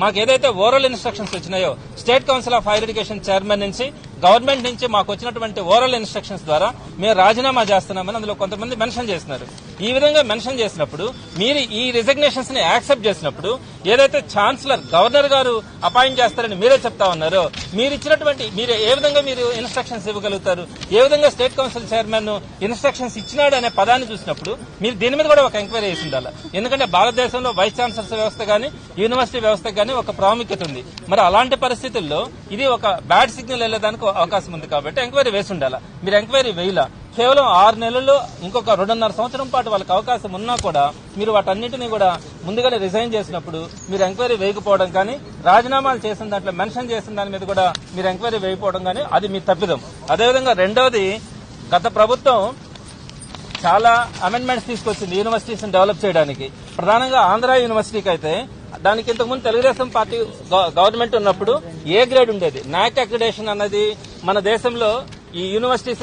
మాకు ఏదైతే oral instructions వచ్చినాయో state council of higher education chairman నుంచి గవర్నమెంట్ నుంచి మాకు వచ్చినటువంటి ఓరల్ ఇన్స్ట్రక్షన్స్ ద్వారా మేము రాజీనామా చేస్తున్నామని అందులో కొంతమంది మెన్షన్ చేస్తున్నారు. ఈ విధంగా మెన్షన్ చేసినప్పుడు మీరు ఈ రిజిగ్నేషన్స్ ని యాక్సెప్ట్ చేసినప్పుడు ఏదైతే ఛాన్సలర్ గవర్నర్ గారు అపాయింట్ చేస్తారని మీరే చెప్తా ఉన్నారో మీరు ఇచ్చినటువంటి మీరు ఏ విధంగా మీరు ఇన్స్ట్రక్షన్స్ ఇవ్వగలుగుతారు? ఏ విధంగా స్టేట్ కౌన్సిల్ చైర్మన్ ఇన్స్ట్రక్షన్స్ ఇచ్చినాడు అనే పదాన్ని చూసినప్పుడు మీరు దీని మీద కూడా ఒక ఎంక్వైరీ చేసి ఉండాలి. ఎందుకంటే భారతదేశంలో వైస్ ఛాన్సలర్స్ వ్యవస్థ గానీ యూనివర్సిటీ వ్యవస్థకు గానీ ఒక ప్రాముఖ్యత ఉంది. మరి అలాంటి పరిస్థితుల్లో ఇది ఒక బ్యాడ్ సిగ్నల్ వెళ్లేదానికి అవకాశం ఉంది కాబట్టి ఎంక్వైరీ వేసి ఉండాలి. మీరు ఎంక్వైరీ వేయలా. కేవలం 6 నెలల్లో ఇంకొక 2.5 సంవత్సరం పాటు వాళ్ళకి అవకాశం ఉన్నా కూడా మీరు వాటన్నింటినీ కూడా ముందుగానే రిజైన్ చేసినప్పుడు మీరు ఎంక్వైరీ వేయకపోవడం కానీ రాజీనామాలు చేసిన దాంట్లో మెన్షన్ చేసిన దాని మీద కూడా మీరు ఎంక్వైరీ వేయకపోవడం కానీ అది మీ తప్పిదం. అదేవిధంగా రెండవది, గత ప్రభుత్వం చాలా అమెండ్మెంట్స్ తీసుకొచ్చింది యూనివర్సిటీస్ డెవలప్ చేయడానికి. ప్రధానంగా ఆంధ్ర యూనివర్సిటీకి అయితే దానికి ఇంతకుముందు తెలుగుదేశం పార్టీ గవర్నమెంట్ ఉన్నప్పుడు ఏ గ్రేడ్ ఉండేది. నాక్ అక్రిడేషన్ అన్నది మన దేశంలో ఈ యూనివర్సిటీస్